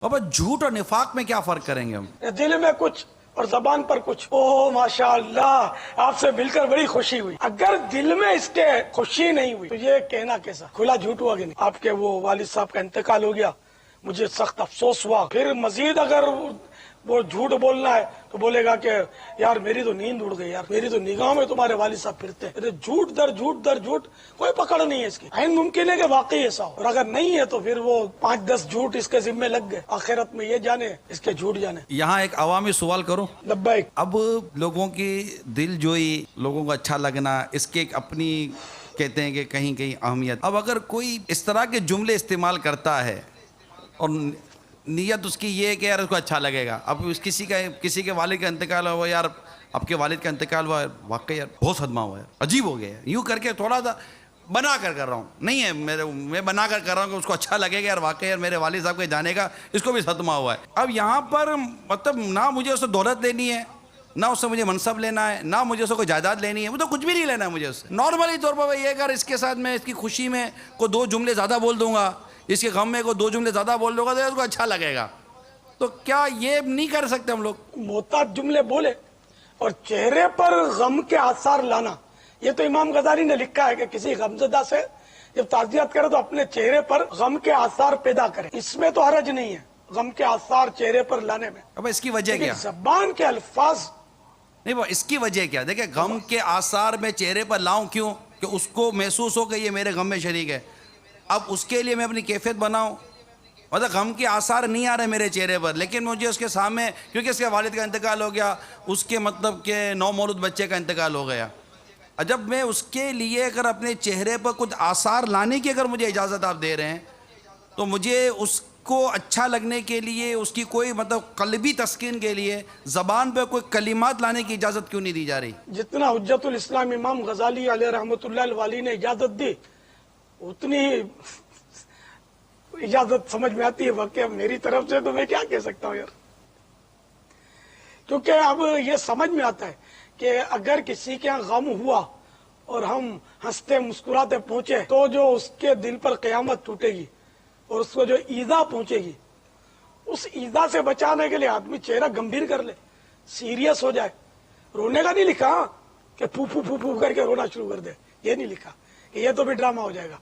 اب جھوٹ اور نفاق میں کیا فرق کریں گے ہم؟ دل میں کچھ اور زبان پر کچھ. اوہ ماشاءاللہ، آپ سے مل کر بڑی خوشی ہوئی. اگر دل میں اس کے خوشی نہیں ہوئی تو یہ کہنا کیسا کھلا جھوٹ ہوا کہ نہیں. آپ کے وہ والد صاحب کا انتقال ہو گیا، مجھے سخت افسوس ہوا. پھر مزید اگر وہ جھوٹ بولنا ہے تو بولے گا کہ یار میری تو نیند اڑ گئی، یار میری تو نگاہ میں تمہارے والد صاحب پھرتے ہیں. جھوٹ در جھوٹ در جھوٹ، کوئی پکڑ نہیں ہے اس کی. عین ممکن ہے کہ واقعی ایسا ہو، اور اگر نہیں ہے تو پھر وہ 5-10 جھوٹ اس کے ذمے لگ گئے. آخرت میں یہ جانے اس کے جھوٹ جانے. یہاں ایک عوامی سوال کروں. لبیک. اب لوگوں کی دل جوئی، لوگوں کو اچھا لگنا، اس کے ایک اپنی کہتے ہیں کہ کہیں کہیں اہمیت. اب اگر کوئی اس طرح کے جملے استعمال کرتا ہے اور نیت اس کی یہ ہے کہ یار اس کو اچھا لگے گا. اب کسی کے والد کا انتقال ہوا، یار آپ کے والد کا انتقال ہوا، واقعی یار بہت صدمہ ہوا ہے، عجیب ہو گیا ہے، یوں کر کے تھوڑا سا بنا کر رہا ہوں. نہیں ہے، میں بنا کر رہا ہوں کہ اس کو اچھا لگے گا، یار واقعی یار میرے والد صاحب کے جانے کا اس کو بھی صدمہ ہوا ہے. اب یہاں پر مطلب نہ مجھے اس سے دولت لینی ہے، نہ اس سے مجھے منصب لینا ہے، نہ مجھے اس سے کوئی جائیداد لینی ہے، وہ تو کچھ بھی نہیں لینا ہے مجھے اس سے. نارملی طور پر یہ اگر اس کے ساتھ میں اس کی خوشی میں کو 2 جملے زیادہ بول دوں گا، اس کے غم میں کو 2 جملے زیادہ بول دوں گا تو اس کو اچھا لگے گا. تو کیا یہ نہیں کر سکتے ہم لوگ؟ محتاط جملے بولے اور چہرے پر غم کے آثار لانا، یہ تو امام غزالی نے لکھا ہے کہ کسی غمزدہ سے جب تعزیت کرے تو اپنے چہرے پر غم کے آثار پیدا کرے. اس میں تو حرج نہیں ہے غم کے آثار چہرے پر لانے میں. اب اس کی وجہ کیا؟ زبان کے الفاظ نہیں، وہ اس کی وجہ کیا؟ دیکھیں، غم کے آثار میں چہرے پر لاؤں کیوں؟ کہ اس کو محسوس ہو کہ یہ میرے غم میں شریک ہے. اب اس کے لیے میں اپنی کیفیت بناؤں. مطلب غم کے آثار نہیں آ رہے میرے چہرے پر، لیکن مجھے اس کے سامنے، کیونکہ اس کے والد کا انتقال ہو گیا، اس کے مطلب کہ نومولود بچے کا انتقال ہو گیا. جب میں اس کے لیے اگر اپنے چہرے پر کچھ آثار لانے کی اگر مجھے اجازت آپ دے رہے ہیں، تو مجھے اس کو اچھا لگنے کے لیے، اس کی کوئی مطلب قلبی تسکین کے لیے زبان پہ کوئی کلمات لانے کی اجازت کیوں نہیں دی جا رہی؟ جتنا حجت الاسلام امام غزالی علیہ رحمۃ اللہ الوالی نے اجازت دی، اتنی اجازت سمجھ میں آتی ہے. واقعی میری طرف سے تو میں کیا کہہ سکتا ہوں یار، کیونکہ اب یہ سمجھ میں آتا ہے کہ اگر کسی کے یہاں غم ہوا اور ہم ہنستے مسکراتے پہنچے تو جو اس کے دل پر قیامت ٹوٹے گی اور اس کو جو ایذا پہنچے گی، اس ایذا سے بچانے کے لیے آدمی چہرہ گمبھیر کر لے، سیریس ہو جائے. رونے کا نہیں لکھا کہ پھو پھو پھو پھو کر کے رونا شروع کر دے، یہ نہیں لکھا کہ یہ تو بھی ڈرامہ ہو جائے گا.